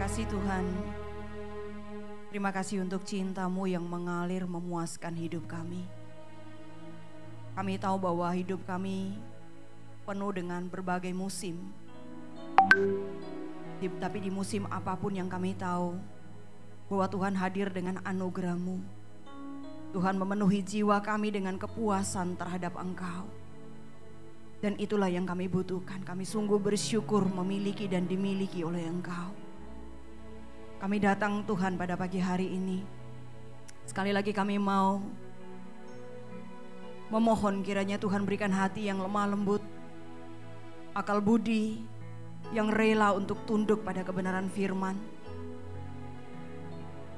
kasih Tuhan. Terima kasih untuk cinta-Mu yang mengalir memuaskan hidup kami. Kami tahu bahwa hidup kami penuh dengan berbagai musim. Tapi di musim apapun yang kami tahu bahwa Tuhan hadir dengan anugerah-Mu. Tuhan memenuhi jiwa kami dengan kepuasan terhadap Engkau. Dan itulah yang kami butuhkan. Kami sungguh bersyukur memiliki dan dimiliki oleh Engkau. Kami datang Tuhan pada pagi hari ini. Sekali lagi kami mau memohon kiranya Tuhan berikan hati yang lemah lembut, akal budi yang rela untuk tunduk pada kebenaran firman.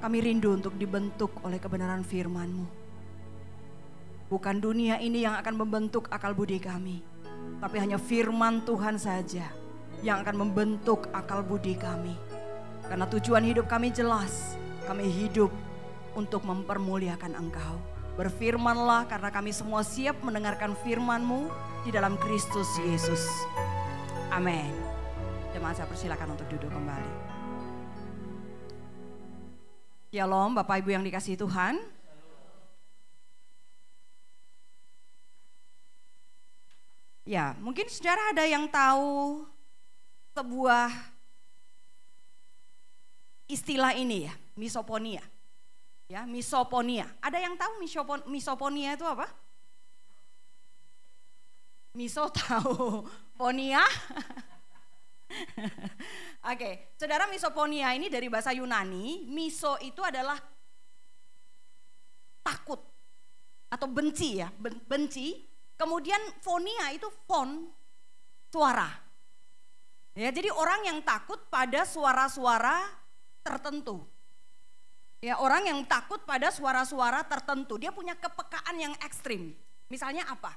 Kami rindu untuk dibentuk oleh kebenaran firman-Mu. Bukan dunia ini yang akan membentuk akal budi kami, tapi hanya firman Tuhan saja yang akan membentuk akal budi kami. Karena tujuan hidup kami jelas, kami hidup untuk mempermuliakan Engkau. Berfirmanlah karena kami semua siap mendengarkan firman-Mu di dalam Kristus Yesus. Amin. Jemaat saya persilakan untuk duduk kembali. Shalom Bapak Ibu yang dikasihi Tuhan. Ya, mungkin saudara ada yang tahu sebuah istilah ini ya, misoponia. Ya, misoponia. Ada yang tahu misoponia itu apa? Miso tahu, ponia. Oke, saudara, misoponia ini dari bahasa Yunani. Miso itu adalah takut atau benci ya, benci. Kemudian fonia itu fon, suara. Ya, jadi orang yang takut pada suara-suara tertentu. Ya, orang yang takut pada suara-suara tertentu, dia punya kepekaan yang ekstrim. Misalnya apa?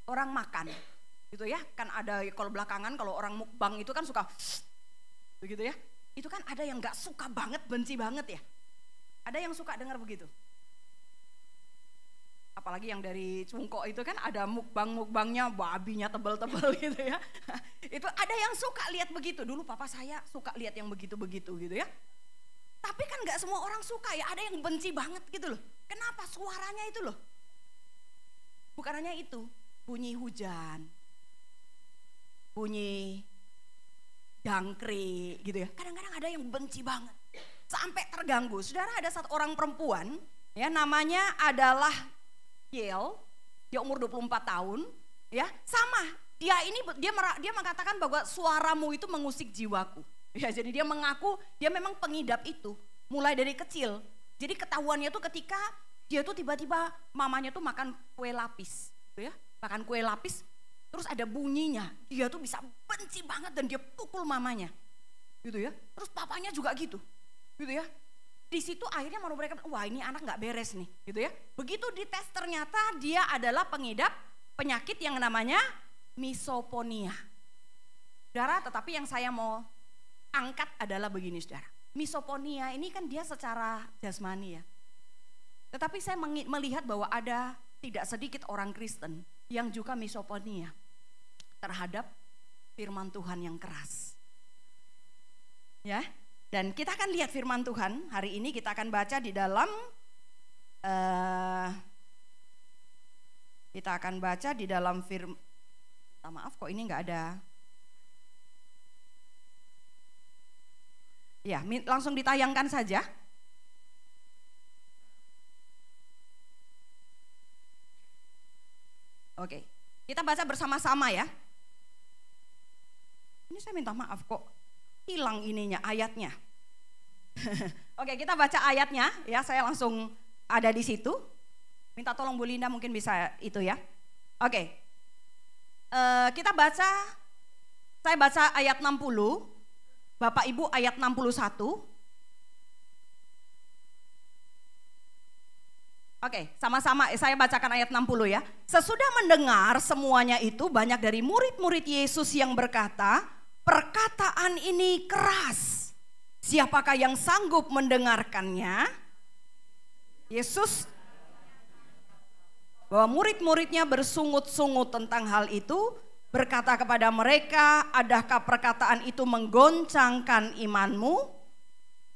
Orang makan, gitu ya. Kan ada kalau belakangan kalau orang mukbang itu kan suka begitu ya. Itu kan ada yang nggak suka banget, benci banget ya. Ada yang suka dengar begitu. Apalagi yang dari Cungkok itu kan ada mukbangnya babinya tebel-tebel gitu ya. Itu ada yang suka lihat begitu. Dulu papa saya suka lihat yang begitu-begitu gitu ya. Tapi kan gak semua orang suka ya, ada yang benci banget gitu loh. Kenapa? Suaranya itu loh. Bukan hanya itu, bunyi hujan, bunyi jangkrik gitu ya. Kadang-kadang ada yang benci banget, sampai terganggu. Saudara, ada satu orang perempuan, ya namanya adalah Yel, dia umur 24 tahun, ya sama. Dia mengatakan bahwa suaramu itu mengusik jiwaku. Ya, jadi dia mengaku dia memang pengidap itu mulai dari kecil. Jadi ketahuannya tuh ketika dia tuh tiba-tiba mamanya tuh makan kue lapis, gitu ya, makan kue lapis, terus ada bunyinya, dia tuh bisa benci banget dan dia pukul mamanya, gitu ya. Terus papanya juga gitu ya. Di situ akhirnya mereka, wah ini anak nggak beres nih, gitu ya. Begitu dites ternyata dia adalah pengidap penyakit yang namanya misoponia. Saudara, tetapi yang saya mau angkat adalah begini saudara. Misoponia ini kan dia secara jasmani ya. Tetapi saya melihat bahwa ada tidak sedikit orang Kristen yang juga misoponia terhadap firman Tuhan yang keras. Ya, dan kita akan lihat firman Tuhan hari ini, kita akan baca di dalam maaf kok ini nggak ada. Ya, langsung ditayangkan saja. Oke, kita baca bersama-sama ya. Ini saya minta maaf kok hilang ininya ayatnya. Oke, kita baca ayatnya ya. Saya langsung ada di situ. Minta tolong Bu Linda mungkin bisa itu ya. Oke, kita baca. Saya baca ayat 60. Bapak Ibu ayat 61. Oke, sama-sama saya bacakan ayat 60 ya. Sesudah mendengar semuanya itu, banyak dari murid-murid Yesus yang berkata, perkataan ini keras. Siapakah yang sanggup mendengarkannya? Yesus, bahwa murid-muridnya bersungut-sungut tentang hal itu, berkata kepada mereka, adakah perkataan itu menggoncangkan imanmu?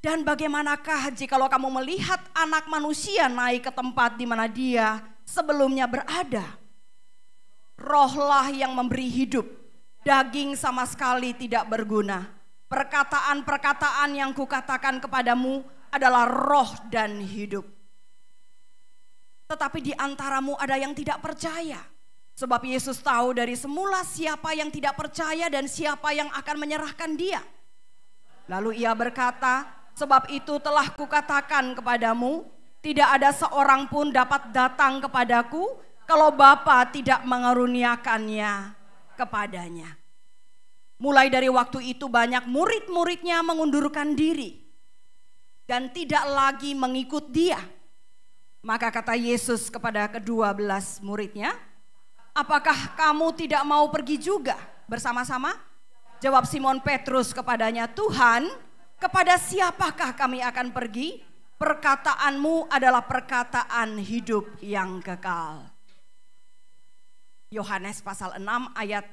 Dan bagaimanakah jikalau kamu melihat Anak Manusia naik ke tempat di mana Dia sebelumnya berada? Rohlah yang memberi hidup, daging sama sekali tidak berguna. Perkataan-perkataan yang kukatakan kepadamu adalah roh dan hidup. Tetapi di antaramu ada yang tidak percaya. Sebab Yesus tahu dari semula siapa yang tidak percaya dan siapa yang akan menyerahkan Dia. Lalu Ia berkata, sebab itu telah kukatakan kepadamu, tidak ada seorang pun dapat datang kepadaku kalau Bapa tidak mengaruniakannya kepadanya. Mulai dari waktu itu banyak murid-muridnya mengundurkan diri dan tidak lagi mengikut Dia. Maka kata Yesus kepada ke-12 muridnya, apakah kamu tidak mau pergi juga bersama-sama? Jawab Simon Petrus kepadanya, Tuhan, kepada siapakah kami akan pergi? Perkataanmu adalah perkataan hidup yang kekal. Yohanes pasal 6 ayat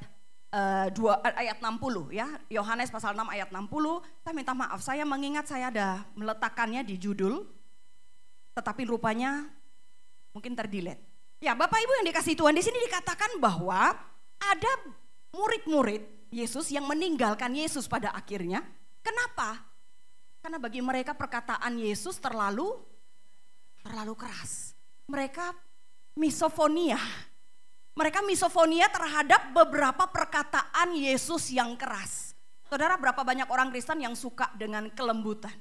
60 ya. Yohanes pasal 6 ayat 60. Saya minta maaf, saya mengingat saya ada meletakkannya di judul, tetapi rupanya mungkin terdelete. Ya, Bapak Ibu yang dikasihi Tuhan, di sini dikatakan bahwa ada murid-murid Yesus yang meninggalkan Yesus pada akhirnya. Kenapa? Karena bagi mereka perkataan Yesus terlalu keras. Mereka misofonia. Mereka misofonia terhadap beberapa perkataan Yesus yang keras. Saudara, berapa banyak orang Kristen yang suka dengan kelembutan?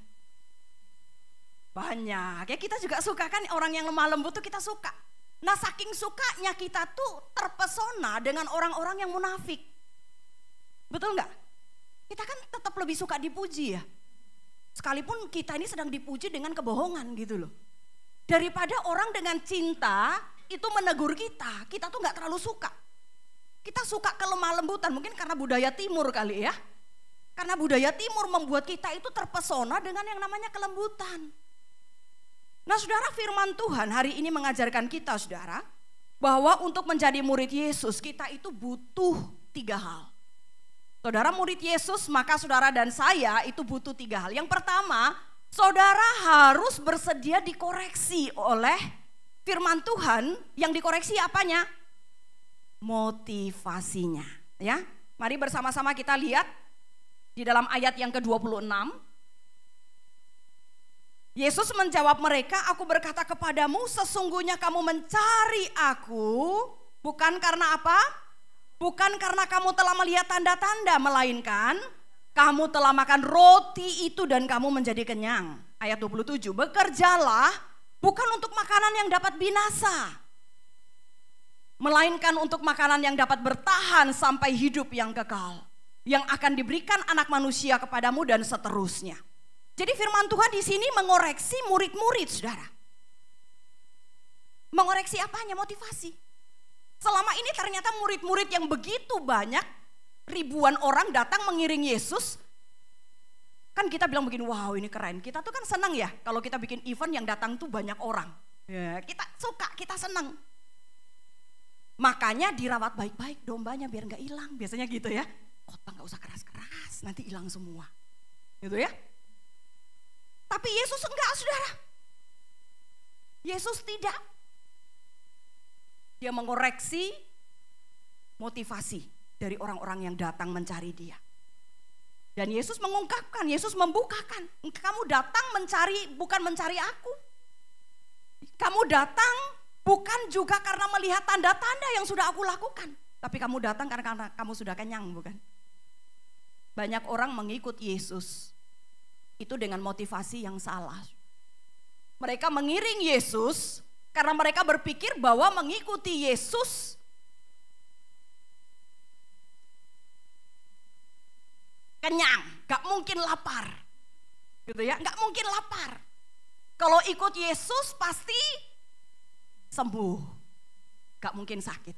Banyak. Ya, kita juga suka kan, orang yang lemah lembut tuh kita suka. Nah, saking sukanya kita tuh terpesona dengan orang-orang yang munafik. Betul nggak? Kita kan tetap lebih suka dipuji ya. Sekalipun kita ini sedang dipuji dengan kebohongan gitu loh. Daripada orang dengan cinta itu menegur kita tuh nggak terlalu suka. Kita suka kelemah lembutan, mungkin karena budaya timur kali ya. Karena budaya timur membuat kita itu terpesona dengan yang namanya kelembutan. Nah, saudara, firman Tuhan hari ini mengajarkan kita, saudara, bahwa untuk menjadi murid Yesus kita itu butuh 3 hal. Saudara murid Yesus, maka saudara dan saya itu butuh 3 hal. Yang pertama, saudara harus bersedia dikoreksi oleh firman Tuhan. Yang dikoreksi apanya? Motivasinya. Ya, mari bersama-sama kita lihat di dalam ayat yang ke-26. Yesus menjawab mereka, aku berkata kepadamu, sesungguhnya kamu mencari aku bukan karena apa? Bukan karena kamu telah melihat tanda-tanda, melainkan kamu telah makan roti itu dan kamu menjadi kenyang. Ayat 27, bekerjalah bukan untuk makanan yang dapat binasa, melainkan untuk makanan yang dapat bertahan sampai hidup yang kekal, yang akan diberikan Anak Manusia kepadamu dan seterusnya. Jadi firman Tuhan di sini mengoreksi murid-murid, saudara. Mengoreksi apanya? Motivasi. Selama ini ternyata murid-murid yang begitu banyak, ribuan orang datang mengiring Yesus. Kan kita bilang begini, wow ini keren. Kita tuh kan senang ya kalau kita bikin event yang datang tuh banyak orang. Ya, kita suka, kita senang. Makanya dirawat baik-baik dombanya biar gak hilang. Biasanya gitu ya. Khotbah gak usah keras-keras, nanti hilang semua. Gitu ya. Tapi Yesus enggak, saudara. Yesus tidak. Dia mengoreksi motivasi dari orang-orang yang datang mencari Dia. Dan Yesus mengungkapkan, Yesus membukakan, kamu datang mencari, bukan mencari aku. Kamu datang bukan juga karena melihat tanda-tanda yang sudah aku lakukan. Tapi kamu datang karena kamu sudah kenyang, bukan? Banyak orang mengikut Yesus itu dengan motivasi yang salah. Mereka mengiring Yesus karena mereka berpikir bahwa mengikuti Yesus kenyang, gak mungkin lapar, gitu ya, gak mungkin lapar. Kalau ikut Yesus pasti sembuh, gak mungkin sakit.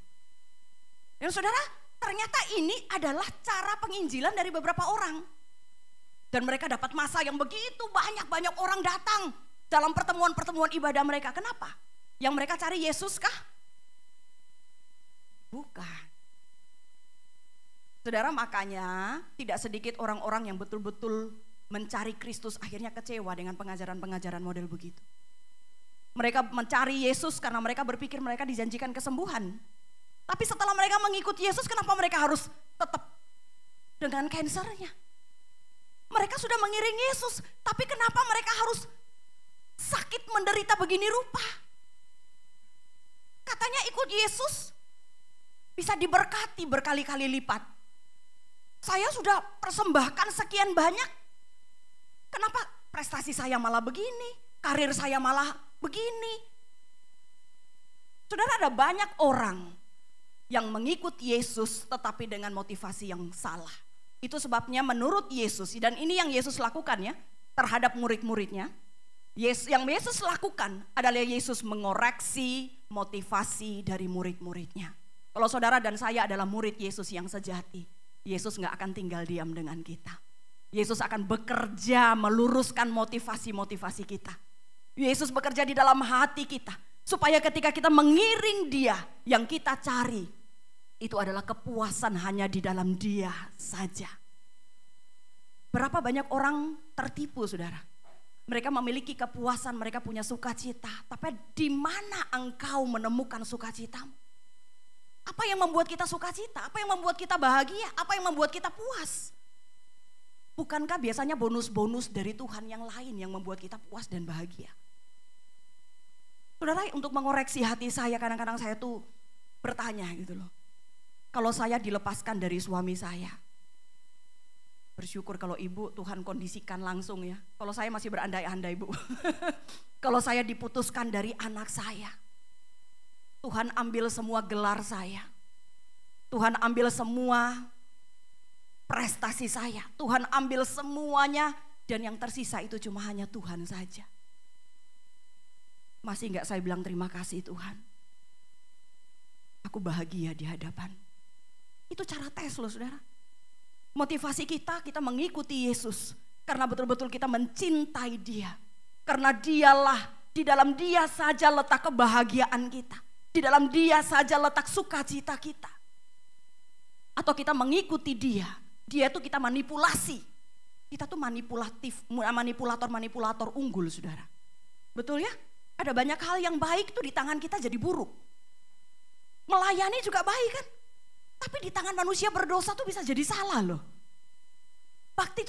Dan saudara, ternyata ini adalah cara penginjilan dari beberapa orang. Dan mereka dapat masa yang begitu banyak orang datang dalam pertemuan-pertemuan ibadah mereka. Kenapa? Yang mereka cari Yesus kah? Bukan. Saudara, makanya tidak sedikit orang-orang yang betul-betul mencari Kristus akhirnya kecewa dengan pengajaran-pengajaran model begitu. Mereka mencari Yesus karena mereka berpikir mereka dijanjikan kesembuhan. Tapi setelah mereka mengikuti Yesus, kenapa mereka harus tetap dengan kansernya? Mereka sudah mengiring Yesus, tapi kenapa mereka harus sakit menderita begini rupa? Katanya ikut Yesus bisa diberkati berkali-kali lipat. Saya sudah persembahkan sekian banyak. Kenapa prestasi saya malah begini? Karir saya malah begini? Saudara, ada banyak orang yang mengikut Yesus tetapi dengan motivasi yang salah. Itu sebabnya menurut Yesus, dan ini yang Yesus lakukan ya terhadap murid-muridnya. Yang Yesus lakukan adalah Yesus mengoreksi motivasi dari murid-muridnya. Kalau saudara dan saya adalah murid Yesus yang sejati, Yesus gak akan tinggal diam dengan kita. Yesus akan bekerja meluruskan motivasi-motivasi kita. Yesus bekerja di dalam hati kita, supaya ketika kita mengiring Dia, yang kita cari itu adalah kepuasan hanya di dalam Dia saja. Berapa banyak orang tertipu, saudara? Mereka memiliki kepuasan, mereka punya sukacita, tapi di mana engkau menemukan sukacitamu? Apa yang membuat kita sukacita? Apa yang membuat kita bahagia? Apa yang membuat kita puas? Bukankah biasanya bonus-bonus dari Tuhan yang lain yang membuat kita puas dan bahagia? Saudara, untuk mengoreksi hati saya, kadang-kadang saya tuh bertanya gitu loh. Kalau saya dilepaskan dari suami saya, bersyukur kalau ibu Tuhan kondisikan langsung ya. Kalau saya masih berandai-andai bu. Kalau saya diputuskan dari anak saya, Tuhan ambil semua gelar saya, Tuhan ambil semua prestasi saya, Tuhan ambil semuanya, dan yang tersisa itu cuma hanya Tuhan saja. Masih enggak saya bilang terima kasih Tuhan? Aku bahagia di hadapan. Itu cara tes loh saudara. Motivasi kita mengikuti Yesus karena betul-betul kita mencintai Dia. Karena Dialah, di dalam Dia saja letak kebahagiaan kita. Di dalam Dia saja letak sukacita kita. Atau kita mengikuti Dia itu kita manipulasi. Kita tuh manipulator unggul saudara. Betul ya? Ada banyak hal yang baik tuh di tangan kita jadi buruk. Melayani juga baik kan? Tapi di tangan manusia berdosa tuh bisa jadi salah loh. Bakti,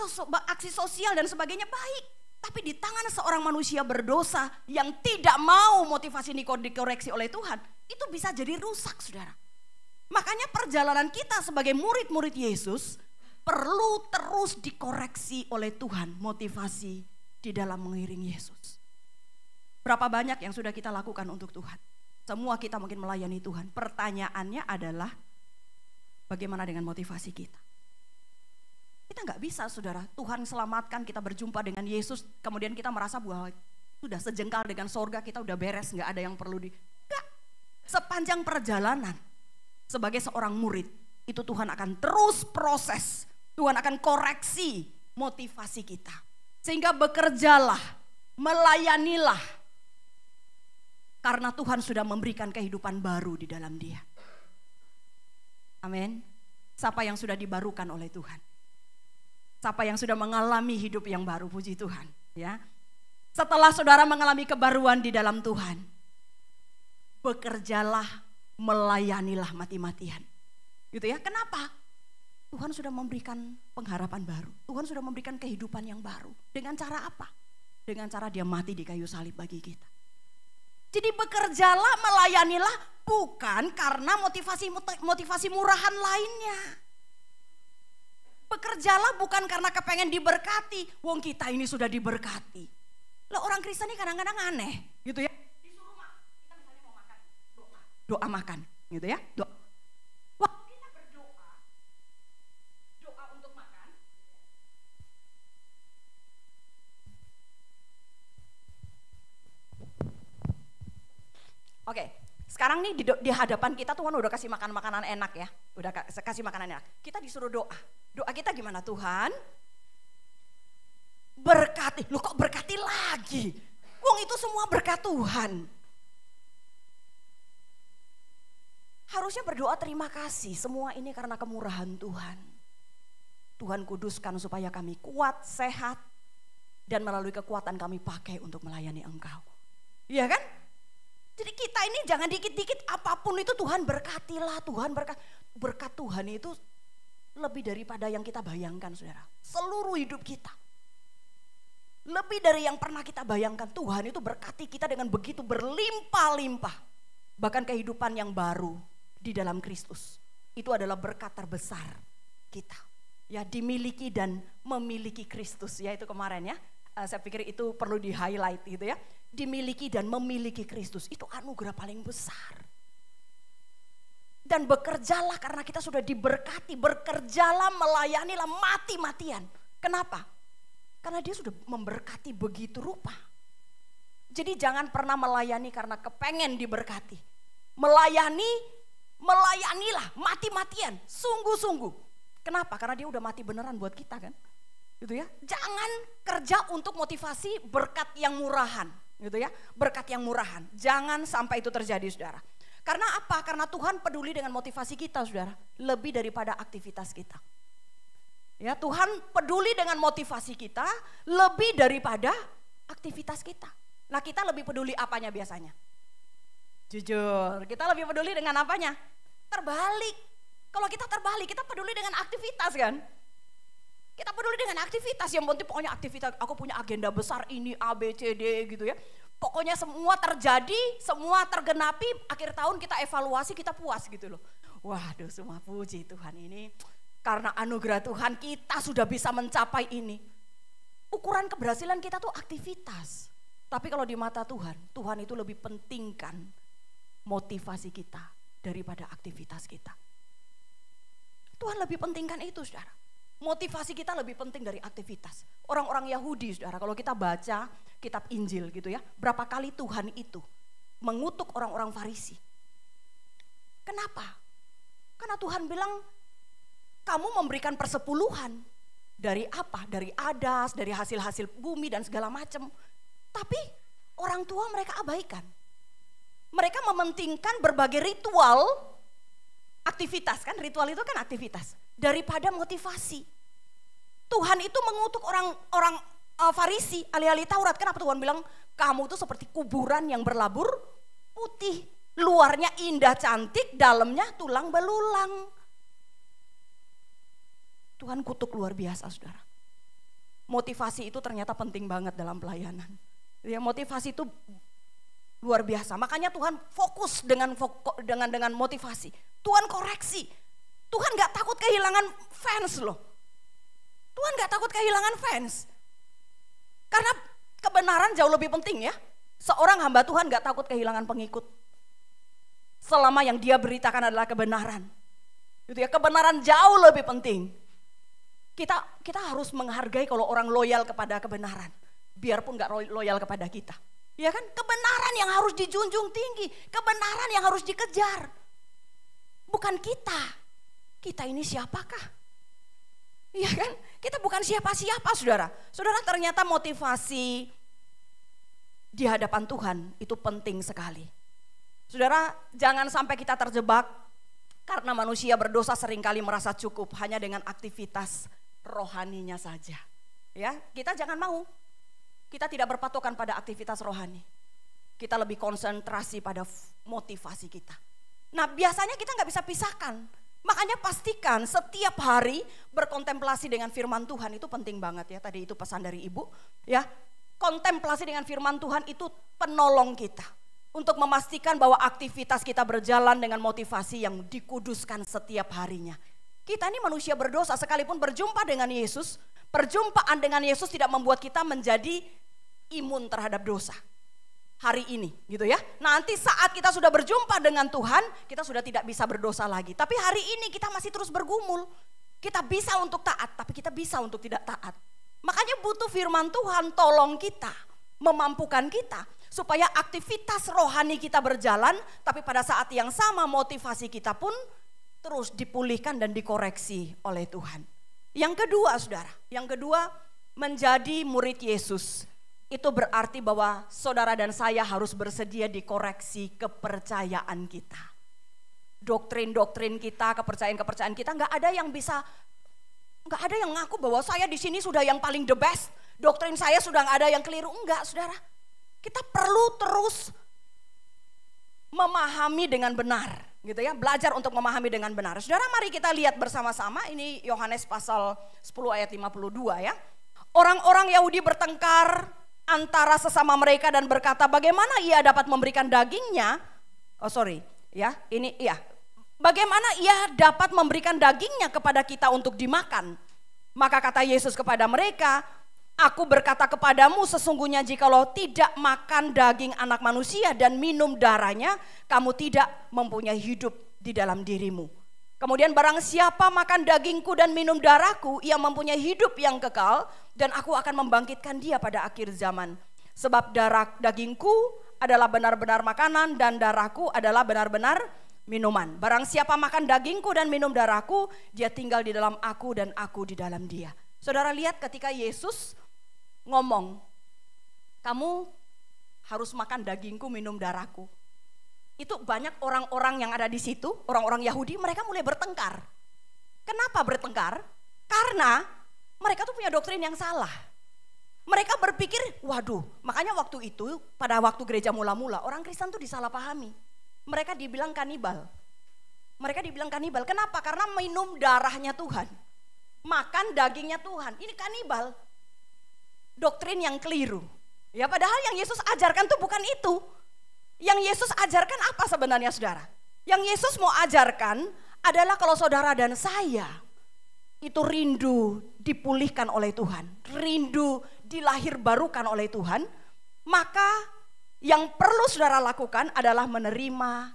aksi sosial dan sebagainya baik. Tapi di tangan seorang manusia berdosa yang tidak mau motivasi dikoreksi oleh Tuhan, itu bisa jadi rusak saudara. Makanya perjalanan kita sebagai murid-murid Yesus perlu terus dikoreksi oleh Tuhan, motivasi di dalam mengiring Yesus. Berapa banyak yang sudah kita lakukan untuk Tuhan? Semua kita mungkin melayani Tuhan. Pertanyaannya adalah bagaimana dengan motivasi kita? Kita gak bisa saudara, Tuhan selamatkan, kita berjumpa dengan Yesus, kemudian kita merasa bahwa sudah sejengkal dengan sorga, kita udah beres, gak ada yang perlu Gak. Sepanjang perjalanan sebagai seorang murid, itu Tuhan akan terus proses, Tuhan akan koreksi motivasi kita. Sehingga bekerjalah, melayanilah, karena Tuhan sudah memberikan kehidupan baru di dalam Dia. Amin. Siapa yang sudah dibarukan oleh Tuhan? Siapa yang sudah mengalami hidup yang baru? Puji Tuhan, ya. Setelah saudara mengalami kebaruan di dalam Tuhan, bekerjalah, melayanilah mati-matian. Gitu ya. Kenapa? Tuhan sudah memberikan pengharapan baru. Tuhan sudah memberikan kehidupan yang baru. Dengan cara apa? Dengan cara Dia mati di kayu salib bagi kita. Jadi bekerjalah, melayanilah bukan karena motivasi murahan lainnya. Bekerjalah bukan karena kepengen diberkati. Wong kita ini sudah diberkati. Lah orang Kristen ini kadang-kadang aneh gitu ya. Disuruh kita misalnya mau makan, doa makan gitu ya. Waktu kita doa untuk makan. Oke, sekarang nih di hadapan kita Tuhan udah kasih makan makanan enak ya. Udah kasih makanan enak. Kita disuruh doa. Doa kita gimana? Tuhan, berkati. Loh kok berkati lagi? Wong itu semua berkat Tuhan. Harusnya berdoa terima kasih. Semua ini karena kemurahan Tuhan. Tuhan kuduskan supaya kami kuat, sehat, dan melalui kekuatan kami pakai untuk melayani Engkau. Iya kan? Jadi kita ini jangan dikit-dikit apapun itu Tuhan berkatilah, Tuhan berkat Tuhan itu lebih daripada yang kita bayangkan, saudara. Seluruh hidup kita. Lebih dari yang pernah kita bayangkan. Tuhan itu berkati kita dengan begitu berlimpah-limpah. Bahkan kehidupan yang baru di dalam Kristus. Itu adalah berkat terbesar kita. Ya, dimiliki dan memiliki Kristus, ya itu kemarin ya. Saya pikir itu perlu di highlight gitu ya. Dimiliki dan memiliki Kristus itu anugerah paling besar. Dan bekerjalah karena kita sudah diberkati, bekerjalah, melayanilah mati-matian. Kenapa? Karena dia sudah memberkati begitu rupa. Jadi jangan pernah melayani karena kepengen diberkati. Melayanilah mati-matian, sungguh-sungguh. Kenapa? Karena dia udah mati beneran buat kita kan. Gitu ya. Jangan kerja untuk motivasi berkat yang murahan, gitu ya. Berkat yang murahan. Jangan sampai itu terjadi, saudara. Karena apa? Karena Tuhan peduli dengan motivasi kita, saudara. Lebih daripada aktivitas kita. Ya, Tuhan peduli dengan motivasi kita lebih daripada aktivitas kita. Nah, kita lebih peduli apanya biasanya? Jujur, kita lebih peduli dengan apanya? Terbalik. Kalau kita terbalik, kita peduli dengan aktivitas kan? Kita peduli dengan aktivitas, yang penting pokoknya aktivitas, aku punya agenda besar ini A, B, C, D gitu ya. Pokoknya semua terjadi, semua tergenapi, akhir tahun kita evaluasi, kita puas gitu loh. Waduh, semua puji Tuhan ini. Karena anugerah Tuhan kita sudah bisa mencapai ini. Ukuran keberhasilan kita tuh aktivitas. Tapi kalau di mata Tuhan, Tuhan itu lebih pentingkan motivasi kita daripada aktivitas kita. Tuhan lebih pentingkan itu, saudara. Motivasi kita lebih penting dari aktivitas. Orang-orang Yahudi, saudara, kalau kita baca kitab Injil gitu ya, berapa kali Tuhan itu mengutuk orang-orang Farisi. Kenapa? Karena Tuhan bilang, kamu memberikan persepuluhan. Dari apa? Dari adas, dari hasil-hasil bumi dan segala macam. Tapi orang tua mereka abaikan. Mereka mementingkan berbagai ritual, aktivitas kan, ritual itu kan aktivitas, daripada motivasi. Tuhan itu mengutuk orang Farisi, ahli-ahli Taurat. Kenapa Tuhan bilang, kamu tuh seperti kuburan yang berlabur putih. Luarnya indah cantik, dalamnya tulang belulang. Tuhan kutuk luar biasa, saudara. Motivasi itu ternyata penting banget dalam pelayanan. Ya, motivasi itu luar biasa. Makanya Tuhan fokus dengan motivasi. Tuhan koreksi. Tuhan gak takut kehilangan fans loh. Tuhan gak takut kehilangan fans. Karena kebenaran jauh lebih penting ya. Seorang hamba Tuhan gak takut kehilangan pengikut. Selama yang dia beritakan adalah kebenaran. Gitu ya, kebenaran jauh lebih penting. Kita harus menghargai kalau orang loyal kepada kebenaran. Biarpun gak loyal kepada kita. Ya kan, kebenaran yang harus dijunjung tinggi, kebenaran yang harus dikejar. Bukan kita. Kita ini siapakah? Iya kan? Kita bukan siapa-siapa, saudara. Saudara, ternyata motivasi di hadapan Tuhan itu penting sekali. Saudara, jangan sampai kita terjebak karena manusia berdosa seringkali merasa cukup hanya dengan aktivitas rohaninya saja. Ya, kita jangan mau. Kita tidak berpatokan pada aktivitas rohani. Kita lebih konsentrasi pada motivasi kita. Nah, biasanya kita nggak bisa pisahkan. Makanya pastikan setiap hari berkontemplasi dengan firman Tuhan itu penting banget ya. Tadi itu pesan dari Ibu ya. Kontemplasi dengan firman Tuhan itu penolong kita untuk memastikan bahwa aktivitas kita berjalan dengan motivasi yang dikuduskan setiap harinya. Kita ini manusia berdosa, sekalipun berjumpa dengan Yesus, perjumpaan dengan Yesus tidak membuat kita menjadi imun terhadap dosa. Hari ini gitu ya. Nanti saat kita sudah berjumpa dengan Tuhan, kita sudah tidak bisa berdosa lagi. Tapi hari ini kita masih terus bergumul. Kita bisa untuk taat, tapi kita bisa untuk tidak taat. Makanya butuh firman Tuhan tolong kita, memampukan kita. Supaya aktivitas rohani kita berjalan, tapi pada saat yang sama motivasi kita pun terus dipulihkan dan dikoreksi oleh Tuhan. Yang kedua, saudara, yang kedua menjadi murid Yesus. Itu berarti bahwa saudara dan saya harus bersedia dikoreksi kepercayaan kita. Doktrin-doktrin kita, kepercayaan-kepercayaan kita gak ada yang bisa Nggak ada yang ngaku bahwa saya di sini sudah yang paling the best. Doktrin saya sudah nggak ada yang keliru. Enggak, saudara. Kita perlu terus memahami dengan benar, gitu ya. Belajar untuk memahami dengan benar. Saudara, mari kita lihat bersama-sama. Ini Yohanes pasal 10 ayat 52 ya. Orang-orang Yahudi bertengkar antara sesama mereka dan berkata, bagaimana ia dapat memberikan dagingnya? Bagaimana ia dapat memberikan dagingnya kepada kita untuk dimakan? Maka kata Yesus kepada mereka, aku berkata kepadamu, sesungguhnya jikalau tidak makan daging anak manusia dan minum darahnya, kamu tidak mempunyai hidup di dalam dirimu. Kemudian barang siapa makan dagingku dan minum darahku, ia mempunyai hidup yang kekal, dan aku akan membangkitkan dia pada akhir zaman. Sebab dagingku adalah benar-benar makanan dan darahku adalah benar-benar minuman. Barang siapa makan dagingku dan minum darahku, dia tinggal di dalam aku dan aku di dalam dia. Saudara lihat ketika Yesus ngomong, kamu harus makan dagingku, minum darahku. Itu banyak orang-orang yang ada di situ, orang-orang Yahudi, mereka mulai bertengkar. Kenapa bertengkar? Karena mereka tuh punya doktrin yang salah. Mereka berpikir, waduh, makanya waktu itu, pada waktu gereja mula-mula, orang Kristen tuh disalahpahami. Mereka dibilang kanibal. Kenapa? Karena minum darahnya Tuhan, makan dagingnya Tuhan. Ini kanibal. Doktrin yang keliru. Ya, padahal yang Yesus ajarkan tuh bukan itu. Yang Yesus ajarkan apa sebenarnya, saudara? Yang Yesus mau ajarkan adalah kalau saudara dan saya itu rindu dipulihkan oleh Tuhan, rindu dilahir barukan oleh Tuhan, maka yang perlu saudara lakukan adalah menerima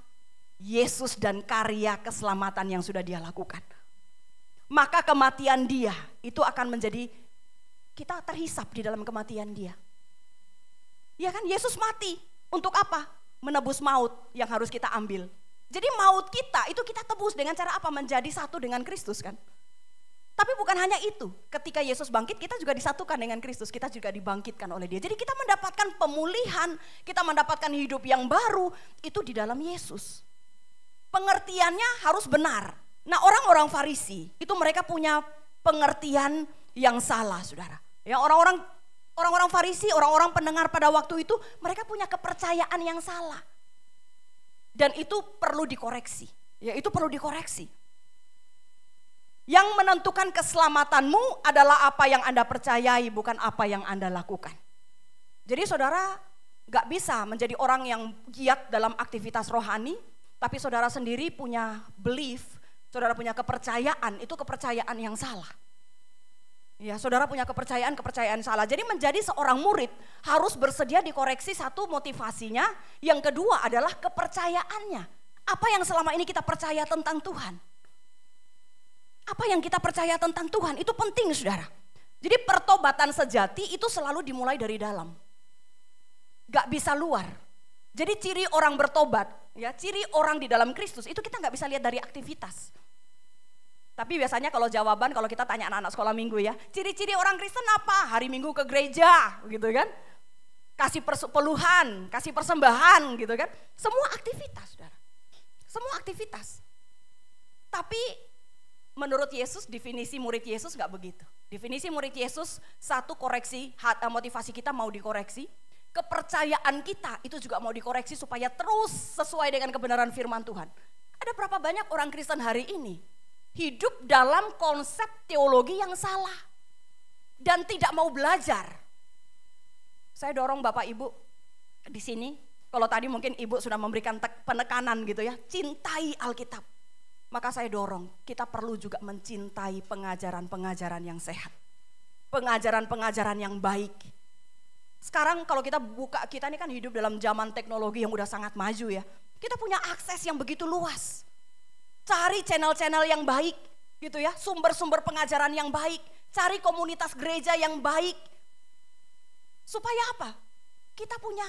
Yesus dan karya keselamatan yang sudah dia lakukan. Maka kematian dia itu akan menjadi, kita terhisap di dalam kematian dia. Ya kan, Yesus mati untuk apa? Menebus maut yang harus kita ambil. Jadi maut kita itu kita tebus dengan cara apa? Menjadi satu dengan Kristus kan. Tapi bukan hanya itu, ketika Yesus bangkit kita juga disatukan dengan Kristus, kita juga dibangkitkan oleh dia. Jadi kita mendapatkan pemulihan, kita mendapatkan hidup yang baru, itu di dalam Yesus. Pengertiannya harus benar. Nah, orang-orang Farisi, itu mereka punya pengertian yang salah, saudara. Ya, orang-orang Farisi, orang-orang pendengar pada waktu itu, mereka punya kepercayaan yang salah. Dan itu perlu dikoreksi. Ya, itu perlu dikoreksi. Yang menentukan keselamatanmu adalah apa yang Anda percayai, bukan apa yang Anda lakukan. Jadi saudara gak bisa menjadi orang yang giat dalam aktivitas rohani, tapi saudara sendiri punya belief, saudara punya kepercayaan, itu kepercayaan yang salah. Ya, saudara punya kepercayaan salah. Jadi menjadi seorang murid harus bersedia dikoreksi, satu motivasinya, yang kedua adalah kepercayaannya. Apa yang selama ini kita percaya tentang Tuhan? Apa yang kita percaya tentang Tuhan itu penting, saudara. Jadi pertobatan sejati itu selalu dimulai dari dalam, gak bisa luar. Jadi ciri orang bertobat, ya, ciri orang di dalam Kristus itu kita gak bisa lihat dari aktivitas. Tapi biasanya kalau jawaban, kalau kita tanya anak-anak sekolah minggu ya, ciri-ciri orang Kristen apa? Hari Minggu ke gereja, gitu kan? Kasih peluhan, kasih persembahan, gitu kan? Semua aktivitas, saudara. Semua aktivitas. Tapi menurut Yesus, definisi murid Yesus gak begitu. Definisi murid Yesus, satu, koreksi, motivasi kita mau dikoreksi. Kepercayaan kita itu juga mau dikoreksi supaya terus sesuai dengan kebenaran firman Tuhan. Ada berapa banyak orang Kristen hari ini hidup dalam konsep teologi yang salah dan tidak mau belajar. Saya dorong Bapak Ibu di sini, kalau tadi mungkin Ibu sudah memberikan penekanan gitu ya, cintai Alkitab. Maka saya dorong, kita perlu juga mencintai pengajaran-pengajaran yang sehat. Pengajaran-pengajaran yang baik. Sekarang kalau kita buka, kita ini kan hidup dalam zaman teknologi yang udah sangat maju ya. Kita punya akses yang begitu luas. Cari channel-channel yang baik gitu ya, sumber-sumber pengajaran yang baik. Cari komunitas gereja yang baik. Supaya apa? Kita punya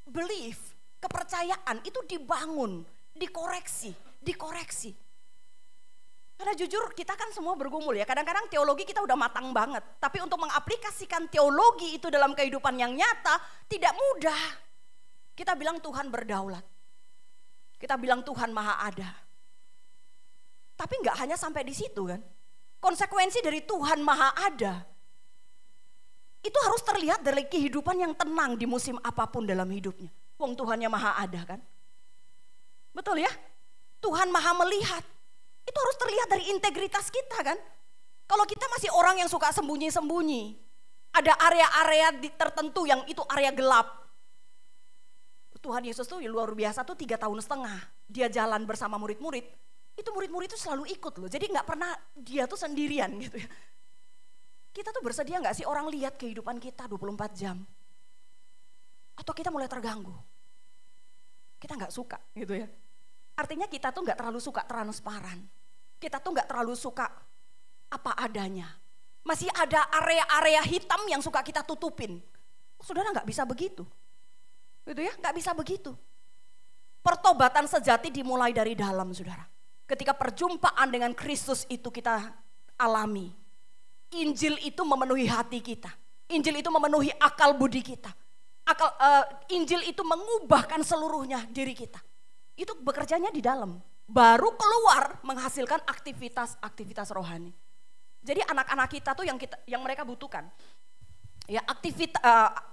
belief, kepercayaan itu dibangun, dikoreksi. Karena jujur kita kan semua bergumul ya, kadang-kadang teologi kita udah matang banget, tapi untuk mengaplikasikan teologi itu dalam kehidupan yang nyata tidak mudah. Kita bilang Tuhan berdaulat, kita bilang Tuhan maha ada, tapi nggak hanya sampai di situ kan. konsekuensi dari Tuhan Maha Ada, itu harus terlihat dari kehidupan yang tenang di musim apapun dalam hidupnya. Wong Tuhannya Maha Ada kan? Betul ya? Tuhan Maha Melihat. Itu harus terlihat dari integritas kita kan? Kalau kita masih orang yang suka sembunyi-sembunyi, ada area-area tertentu yang itu area gelap. Tuhan Yesus tuh luar biasa tuh 3,5 tahun. Dia jalan bersama murid-murid. Itu murid-murid itu selalu ikut loh. Jadi gak pernah dia tuh sendirian gitu ya. Kita tuh bersedia gak sih orang lihat kehidupan kita 24 jam? Atau kita mulai terganggu? Kita gak suka gitu ya. Artinya kita tuh gak terlalu suka transparan. Kita tuh gak terlalu suka apa adanya. Masih ada area-area hitam yang suka kita tutupin. Saudara gak bisa begitu. Gitu ya, gak bisa begitu. Pertobatan sejati dimulai dari dalam, saudara. Ketika perjumpaan dengan Kristus itu kita alami. Injil itu memenuhi hati kita. Injil itu memenuhi akal budi kita. Injil itu mengubahkan seluruhnya diri kita. Itu bekerjanya di dalam. Baru keluar menghasilkan aktivitas rohani. Jadi anak-anak kita tuh yang mereka butuhkan. Ya,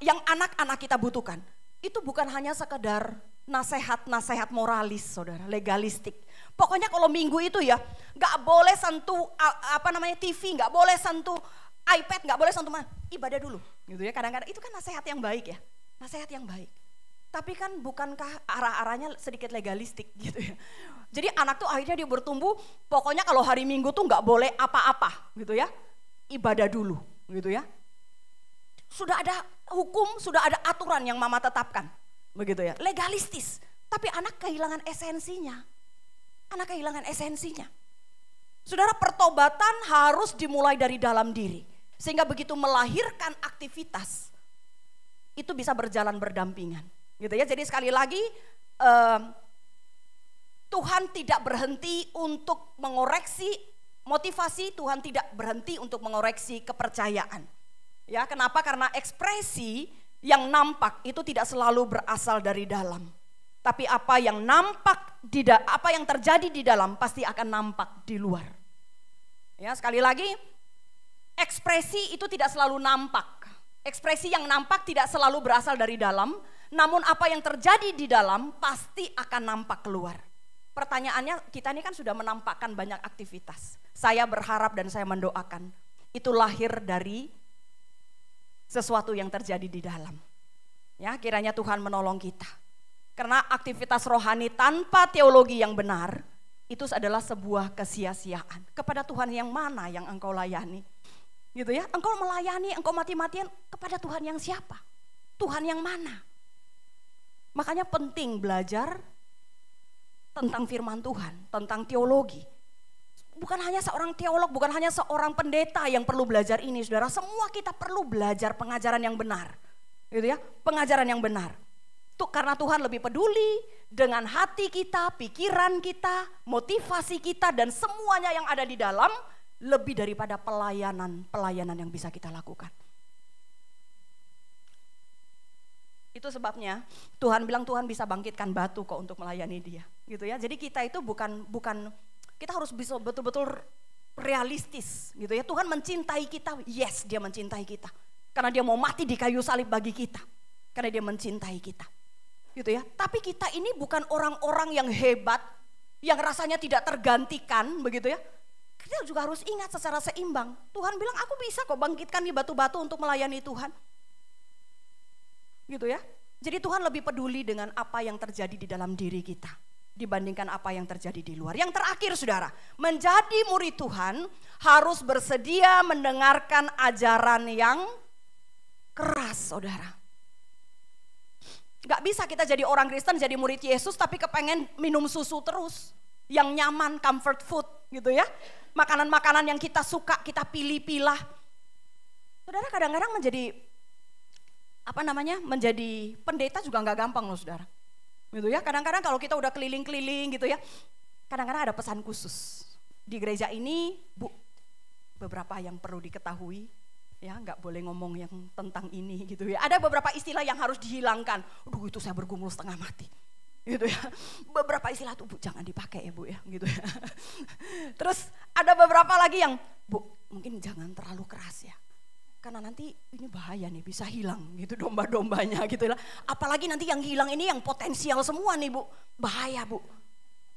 yang anak-anak kita butuhkan. Itu bukan hanya sekedar nasihat-nasihat moralis, saudara, legalistik. Pokoknya kalau minggu itu ya, gak boleh sentuh TV, gak boleh sentuh iPad, gak boleh sentuh ibadah dulu. Gitu ya, kadang-kadang itu kan nasihat yang baik ya, nasihat yang baik. Tapi kan bukankah arah-arahnya sedikit legalistik gitu ya. Jadi anak tuh akhirnya dia bertumbuh, pokoknya kalau hari Minggu tuh gak boleh apa-apa gitu ya, ibadah dulu gitu ya. Sudah ada hukum, sudah ada aturan yang mama tetapkan. Begitu ya, legalistis. Tapi anak kehilangan esensinya. Anak kehilangan esensinya. Saudara, pertobatan harus dimulai dari dalam diri. Sehingga begitu melahirkan aktivitas, itu bisa berjalan berdampingan. Gitu ya, jadi sekali lagi, Tuhan tidak berhenti untuk mengoreksi motivasi, Tuhan tidak berhenti untuk mengoreksi kepercayaan. Ya, kenapa? Karena ekspresi yang nampak itu tidak selalu berasal dari dalam. Tapi apa yang terjadi di dalam pasti akan nampak di luar. Ya, sekali lagi, ekspresi itu tidak selalu nampak. Ekspresi yang nampak tidak selalu berasal dari dalam, namun apa yang terjadi di dalam pasti akan nampak keluar. Pertanyaannya, kita ini kan sudah menampakkan banyak aktivitas. Saya berharap dan saya mendoakan itu lahir dari sesuatu yang terjadi di dalam. Ya, kiranya Tuhan menolong kita. Karena aktivitas rohani tanpa teologi yang benar, itu adalah sebuah kesia-siaan. Kepada Tuhan yang mana yang engkau layani? Gitu ya, engkau melayani, engkau mati-matian kepada Tuhan yang siapa? Tuhan yang mana? Makanya penting belajar tentang firman Tuhan, tentang teologi. Bukan hanya seorang teolog, bukan hanya seorang pendeta yang perlu belajar ini, saudara. Semua kita perlu belajar pengajaran yang benar, gitu ya, pengajaran yang benar. Tuh, karena Tuhan lebih peduli dengan hati kita, pikiran kita, motivasi kita, dan semuanya yang ada di dalam, lebih daripada pelayanan yang bisa kita lakukan. Itu sebabnya Tuhan bilang Tuhan bisa bangkitkan batu kok untuk melayani Dia, gitu ya. Jadi kita itu bukan kita harus bisa betul-betul realistis gitu ya. Tuhan mencintai kita, yes, Dia mencintai kita. Karena Dia mau mati di kayu salib bagi kita. Karena Dia mencintai kita. Gitu ya. Tapi kita ini bukan orang-orang yang hebat, yang rasanya tidak tergantikan, begitu ya. Kita juga harus ingat secara seimbang. Tuhan bilang aku bisa kok bangkitkan di batu-batu untuk melayani Tuhan. Gitu ya. Jadi Tuhan lebih peduli dengan apa yang terjadi di dalam diri kita dibandingkan apa yang terjadi di luar. Yang terakhir, saudara, menjadi murid Tuhan harus bersedia mendengarkan ajaran yang keras, saudara. Gak bisa kita jadi orang Kristen, jadi murid Yesus, tapi kepengen minum susu terus. Yang nyaman, comfort food gitu ya. Makanan-makanan yang kita suka, kita pilih-pilah. Saudara, kadang-kadang menjadi pendeta juga gak gampang loh, saudara. Gitu ya, kadang-kadang kalau kita udah keliling-keliling gitu ya, kadang-kadang ada pesan khusus. Di gereja ini, beberapa yang perlu diketahui, ya nggak boleh ngomong yang tentang ini gitu ya. Ada beberapa istilah yang harus dihilangkan. Aduh, itu saya bergumul setengah mati. gitu ya. Beberapa istilah tuh, Bu, jangan dipakai ya Bu ya, gitu ya. Terus ada beberapa lagi yang, Bu, mungkin jangan terlalu keras ya. Karena nanti ini bahaya nih, bisa hilang gitu domba-dombanya gitu lah. Apalagi nanti yang hilang ini yang potensial semua nih Bu, bahaya Bu.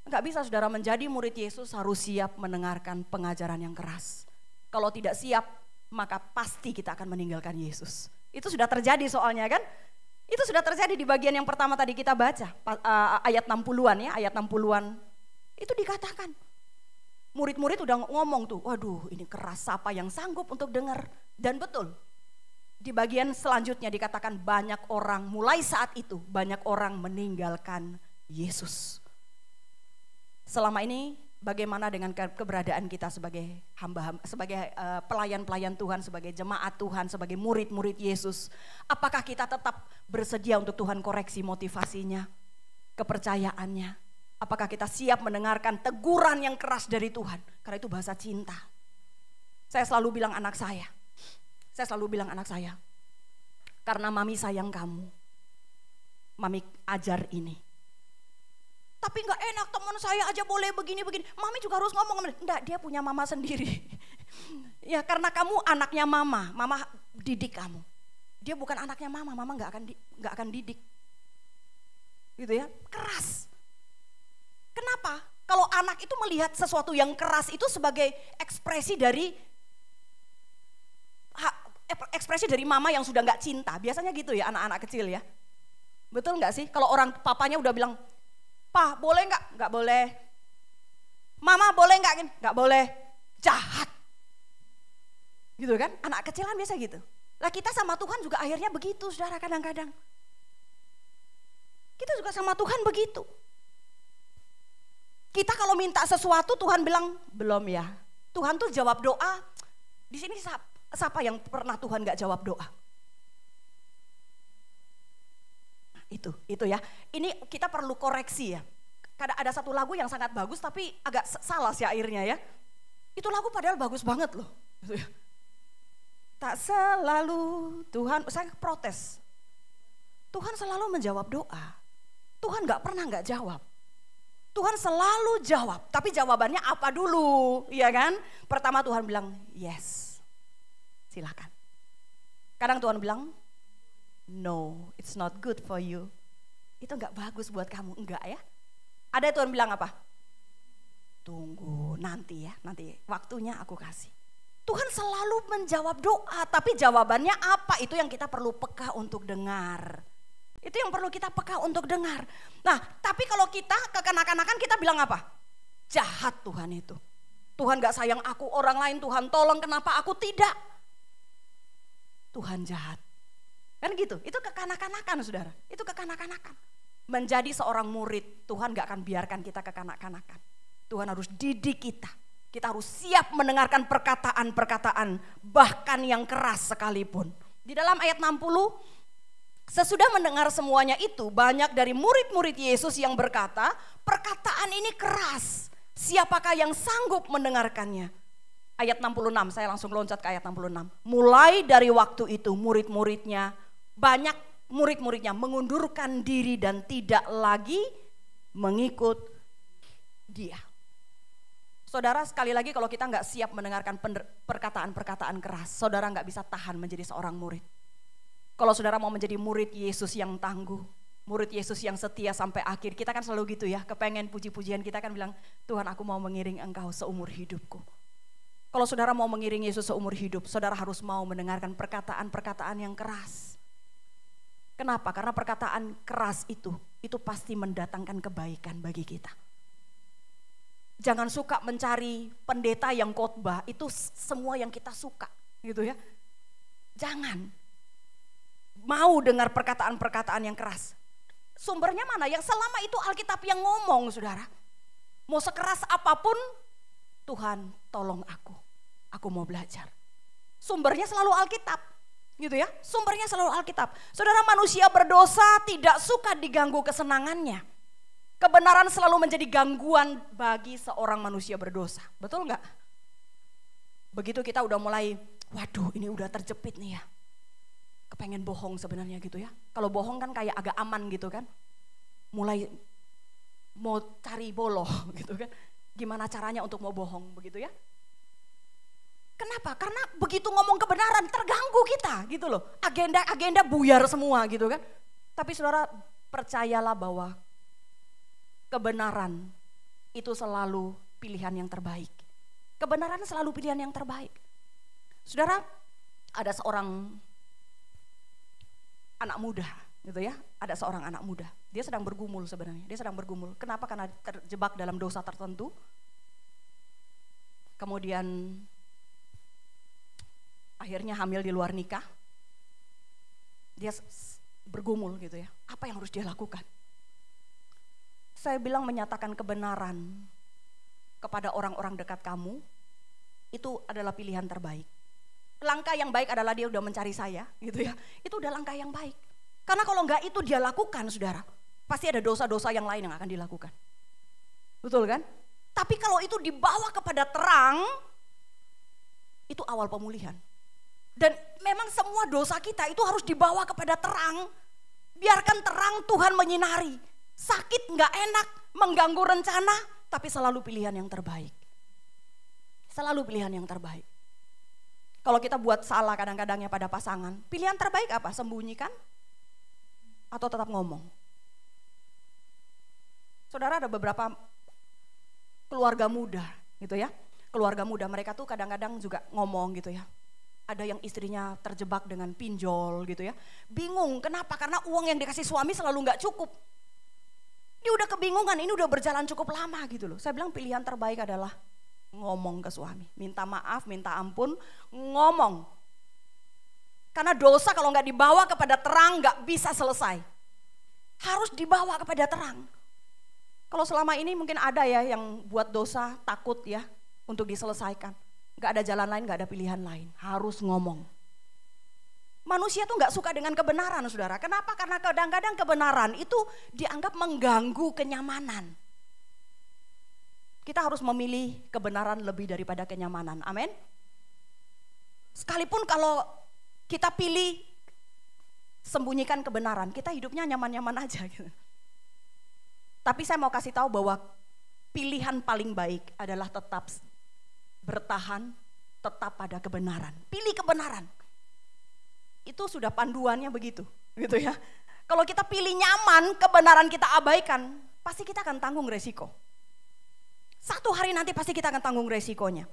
Enggak bisa saudara, menjadi murid Yesus harus siap mendengarkan pengajaran yang keras. Kalau tidak siap, maka pasti kita akan meninggalkan Yesus. Itu sudah terjadi soalnya kan. Itu sudah terjadi di bagian yang pertama tadi kita baca, ayat 60-an ya, ayat 60-an. Itu dikatakan, murid-murid udah ngomong tuh, waduh ini keras, siapa yang sanggup untuk dengar. Dan betul, di bagian selanjutnya dikatakan banyak orang, mulai saat itu banyak orang meninggalkan Yesus. Selama ini bagaimana dengan keberadaan kita sebagai hamba, sebagai pelayan-pelayan Tuhan, sebagai jemaat Tuhan, sebagai murid-murid Yesus? Apakah kita tetap bersedia untuk Tuhan koreksi motivasinya, kepercayaannya? Apakah kita siap mendengarkan teguran yang keras dari Tuhan? Karena itu bahasa cinta. Saya selalu bilang anak saya, karena mami sayang kamu, mami ajar ini. Tapi gak enak, teman saya aja boleh begini-begini. Mami juga harus ngomong, enggak, dia punya mama sendiri. Ya karena kamu anaknya mama didik kamu. Dia bukan anaknya mama gak akan didik. Gitu ya, keras. Kenapa? Kalau anak itu melihat sesuatu yang keras itu sebagai ekspresi dari mama yang sudah gak cinta. Biasanya gitu ya anak-anak kecil ya. Betul gak sih? Kalau orang papanya udah bilang, "Pa, boleh nggak?" "Nggak boleh." "Mama, boleh nggak?" "Nggak boleh." Jahat. Gitu kan? Anak kecil kan biasa gitu. Lah kita sama Tuhan juga akhirnya begitu, saudara, kadang-kadang. Kita juga sama Tuhan begitu. Kita kalau minta sesuatu Tuhan bilang, "Belum ya." Tuhan tuh jawab doa. Di sini siapa yang pernah Tuhan nggak jawab doa? Itu ya. Ini kita perlu koreksi ya. Kadang ada satu lagu yang sangat bagus tapi agak salah syairnya ya. Itu lagu padahal bagus banget loh. Tak selalu Tuhan, saya protes. Tuhan selalu menjawab doa. Tuhan gak pernah gak jawab. Tuhan selalu jawab, tapi jawabannya apa dulu, ya kan? Pertama Tuhan bilang, yes, silakan. Kadang Tuhan bilang, no, it's not good for you. Itu gak bagus buat kamu, enggak ya. Ada Tuhan bilang apa? Tunggu, nanti ya, nanti waktunya aku kasih. Tuhan selalu menjawab doa, tapi jawabannya apa? Itu yang kita perlu peka untuk dengar. Itu yang perlu kita peka untuk dengar. Nah, tapi kalau kita kekanak-kanakan kita bilang apa? Jahat Tuhan itu. Tuhan gak sayang aku, orang lain Tuhan tolong, kenapa aku tidak? Tuhan jahat. Kan gitu, itu kekanak-kanakan saudara. Itu kekanak-kanakan. Menjadi seorang murid, Tuhan gak akan biarkan kita kekanak-kanakan. Tuhan harus didik kita. Kita harus siap mendengarkan perkataan-perkataan, bahkan yang keras sekalipun. Di dalam ayat 60, sesudah mendengar semuanya itu, banyak dari murid-murid Yesus yang berkata, perkataan ini keras. Siapakah yang sanggup mendengarkannya? Ayat 66, saya langsung loncat ke ayat 66. Mulai dari waktu itu murid-muridnya, banyak murid-muridnya mengundurkan diri dan tidak lagi mengikut dia. Saudara, sekali lagi kalau kita nggak siap mendengarkan perkataan-perkataan keras, saudara nggak bisa tahan menjadi seorang murid. Kalau saudara mau menjadi murid Yesus yang tangguh, murid Yesus yang setia sampai akhir, kita kan selalu gitu ya, kepengen puji-pujian kita kan bilang, Tuhan aku mau mengiring Engkau seumur hidupku. Kalau saudara mau mengiring Yesus seumur hidup, saudara harus mau mendengarkan perkataan-perkataan yang keras. Kenapa? Karena perkataan keras itu pasti mendatangkan kebaikan bagi kita. Jangan suka mencari pendeta yang khotbah, itu semua yang kita suka, gitu ya. Jangan mau dengar perkataan-perkataan yang keras. Sumbernya mana? Yang selama itu Alkitab yang ngomong, saudara. Mau sekeras apapun, Tuhan tolong aku mau belajar. Sumbernya selalu Alkitab, gitu ya. Sumbernya selalu Alkitab. Saudara, manusia berdosa tidak suka diganggu kesenangannya. Kebenaran selalu menjadi gangguan bagi seorang manusia berdosa. Betul nggak? Begitu kita udah mulai, waduh ini udah terjepit nih ya. Kepengen bohong sebenarnya gitu ya. Kalau bohong kan kayak agak aman gitu kan. Mulai mau cari boloh gitu kan. Gimana caranya untuk mau bohong begitu ya. Kenapa? Karena begitu ngomong kebenaran terganggu kita gitu loh. Agenda buyar semua gitu kan. Tapi saudara percayalah bahwa kebenaran itu selalu pilihan yang terbaik. Kebenaran selalu pilihan yang terbaik. Saudara, ada seorang anak muda gitu ya. Ada seorang anak muda. Dia sedang bergumul sebenarnya. Dia sedang bergumul. Kenapa? Karena terjebak dalam dosa tertentu. Kemudian akhirnya hamil di luar nikah. Dia bergumul gitu ya. Apa yang harus dia lakukan? Saya bilang menyatakan kebenaran kepada orang-orang dekat kamu itu adalah pilihan terbaik. Langkah yang baik adalah dia udah mencari saya gitu ya. Itu udah langkah yang baik. Karena kalau enggak itu dia lakukan saudara, pasti ada dosa-dosa yang lain yang akan dilakukan. Betul kan? Tapi kalau itu dibawa kepada terang, itu awal pemulihan. Dan memang semua dosa kita itu harus dibawa kepada terang. Biarkan terang Tuhan menyinari. Sakit enggak enak, mengganggu rencana, tapi selalu pilihan yang terbaik. Selalu pilihan yang terbaik. Kalau kita buat salah kadang-kadangnya pada pasangan, pilihan terbaik apa? Sembunyikan atau tetap ngomong? Saudara, ada beberapa keluarga muda gitu ya. Keluarga muda mereka tuh kadang-kadang juga ngomong gitu ya. Ada yang istrinya terjebak dengan pinjol gitu ya. Bingung, kenapa? Karena uang yang dikasih suami selalu gak cukup. Dia udah kebingungan, ini udah berjalan cukup lama gitu loh. Saya bilang pilihan terbaik adalah ngomong ke suami. Minta maaf, minta ampun, ngomong. Karena dosa kalau gak dibawa kepada terang gak bisa selesai. Harus dibawa kepada terang. Kalau selama ini mungkin ada ya yang buat dosa takut ya untuk diselesaikan. Gak ada jalan lain, gak ada pilihan lain. Harus ngomong. Manusia tuh gak suka dengan kebenaran saudara. Kenapa? Karena kadang-kadang kebenaran itu dianggap mengganggu kenyamanan. Kita harus memilih kebenaran lebih daripada kenyamanan. Amin. Sekalipun kalau kita pilih sembunyikan kebenaran, kita hidupnya nyaman-nyaman aja gitu. Tapi saya mau kasih tahu bahwa pilihan paling baik adalah tetap bertahan, tetap pada kebenaran. Pilih kebenaran. Itu sudah panduannya begitu, gitu ya. Kalau kita pilih nyaman, kebenaran kita abaikan, pasti kita akan tanggung resiko. Satu hari nanti pasti kita akan tanggung resikonya.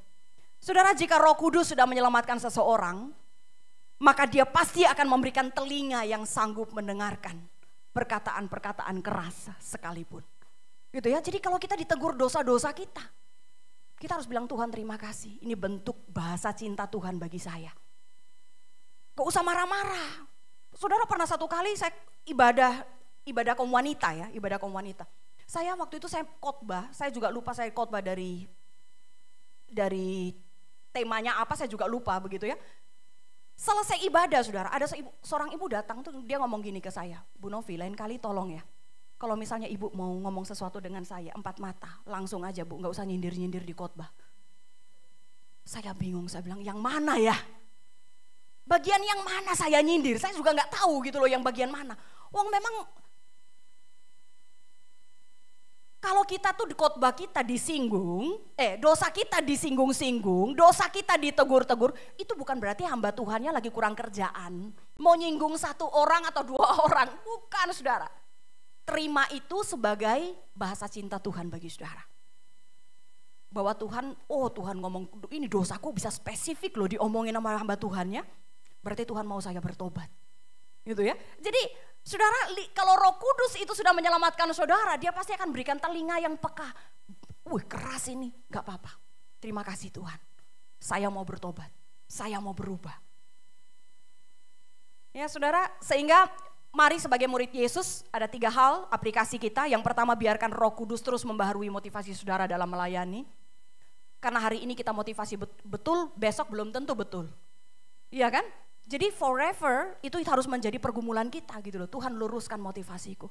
Saudara, jika Roh Kudus sudah menyelamatkan seseorang, maka dia pasti akan memberikan telinga yang sanggup mendengarkan perkataan-perkataan keras sekalipun. Gitu ya. Jadi kalau kita ditegur dosa-dosa kita harus bilang Tuhan terima kasih. Ini bentuk bahasa cinta Tuhan bagi saya. Gak usah marah-marah. Saudara, pernah satu kali saya ibadah kaum wanita ya, ibadah kaum wanita. Saya waktu itu saya khotbah, saya juga lupa saya khotbah dari temanya apa saya juga lupa begitu ya. Selesai ibadah saudara, ada seorang ibu datang tuh dia ngomong gini ke saya, Bu Novi lain kali tolong ya. Kalau misalnya ibu mau ngomong sesuatu dengan saya 4 mata, langsung aja Bu, gak usah nyindir-nyindir di khotbah. Saya bingung, saya bilang yang mana ya? Bagian yang mana saya nyindir? Saya juga gak tahu gitu loh yang bagian mana. Wong memang kalau kita tuh di khotbah kita disinggung, dosa kita disinggung-singgung, dosa kita ditegur-tegur, itu bukan berarti hamba Tuhannya lagi kurang kerjaan. Mau nyinggung 1 orang atau 2 orang, bukan saudara. Terima itu sebagai bahasa cinta Tuhan bagi saudara. Bahwa Tuhan, Tuhan ngomong ini dosaku bisa spesifik loh diomongin sama hamba Tuhannya. Berarti Tuhan mau saya bertobat. Gitu ya. Jadi saudara, kalau Roh Kudus itu sudah menyelamatkan saudara, dia pasti akan berikan telinga yang peka. Wih keras ini, gak apa-apa. Terima kasih Tuhan. Saya mau bertobat, saya mau berubah. Ya saudara, sehingga mari sebagai murid Yesus ada 3 hal aplikasi kita. Yang pertama, biarkan Roh Kudus terus membaharui motivasi saudara dalam melayani. Karena hari ini kita motivasi betul, besok belum tentu betul. Iya kan? Jadi forever itu harus menjadi pergumulan kita gitu loh. Tuhan luruskan motivasiku.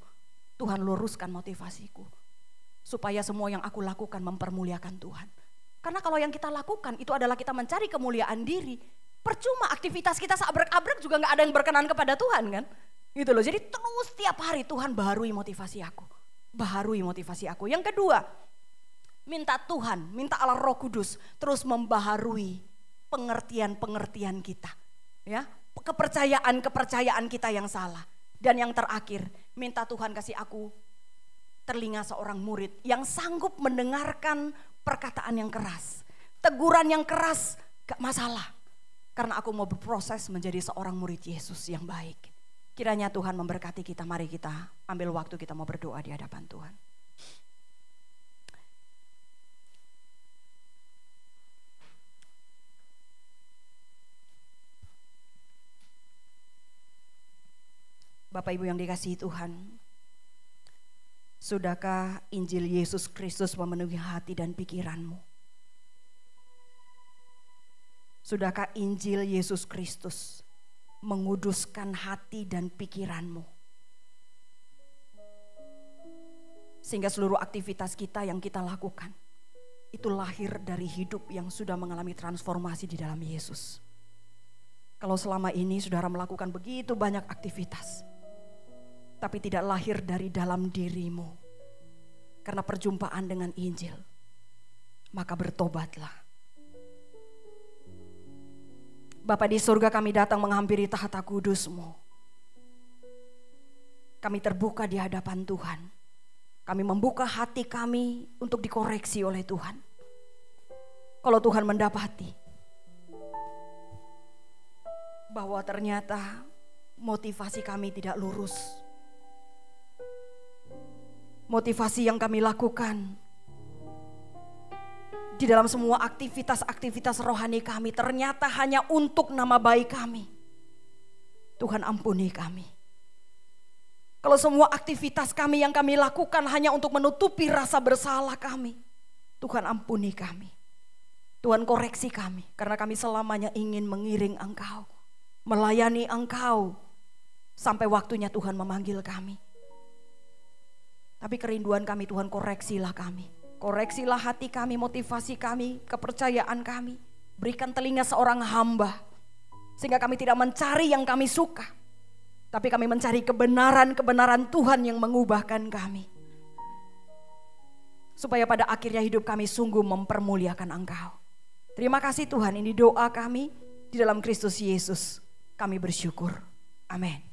Tuhan luruskan motivasiku. Supaya semua yang aku lakukan mempermuliakan Tuhan. Karena kalau yang kita lakukan itu adalah kita mencari kemuliaan diri. Percuma aktivitas kita seabrek-abrek juga gak ada yang berkenan kepada Tuhan kan. Gitu loh. Jadi terus setiap hari Tuhan baharui motivasi aku. baharui motivasi aku. Yang kedua, minta Tuhan, minta Allah Roh Kudus terus membaharui pengertian-pengertian kita. Ya, kepercayaan kita yang salah. Dan yang terakhir, minta Tuhan kasih aku telinga seorang murid yang sanggup mendengarkan perkataan yang keras. Teguran yang keras gak masalah. Karena aku mau berproses menjadi seorang murid Yesus yang baik. Kiranya Tuhan memberkati kita. Mari kita ambil waktu, kita mau berdoa di hadapan Tuhan. Bapak Ibu yang dikasihi Tuhan, sudahkah Injil Yesus Kristus memenuhi hati dan pikiranmu? Sudahkah Injil Yesus Kristus menguduskan hati dan pikiranmu? Sehingga seluruh aktivitas kita yang kita lakukan itu lahir dari hidup yang sudah mengalami transformasi di dalam Yesus. Kalau selama ini saudara melakukan begitu banyak aktivitas, tapi tidak lahir dari dalam dirimu karena perjumpaan dengan Injil, maka bertobatlah. Bapa di surga, kami datang menghampiri tahta kudus-Mu. Kami terbuka di hadapan Tuhan. Kami membuka hati kami untuk dikoreksi oleh Tuhan. Kalau Tuhan mendapati bahwa ternyata motivasi kami tidak lurus, motivasi yang kami lakukan di dalam semua aktivitas-aktivitas rohani kami ternyata hanya untuk nama baik kami, Tuhan ampuni kami. Kalau semua aktivitas kami yang kami lakukan hanya untuk menutupi rasa bersalah kami, Tuhan ampuni kami. Tuhan koreksi kami, karena kami selamanya ingin mengiring Engkau, melayani Engkau sampai waktunya Tuhan memanggil kami. Tapi kerinduan kami, Tuhan, koreksilah kami. Koreksilah hati kami, motivasi kami, kepercayaan kami. Berikan telinga seorang hamba, sehingga kami tidak mencari yang kami suka, tapi kami mencari kebenaran-kebenaran Tuhan yang mengubahkan kami. Supaya pada akhirnya hidup kami sungguh mempermuliakan Engkau. Terima kasih Tuhan, ini doa kami di dalam Kristus Yesus. Kami bersyukur. Amin.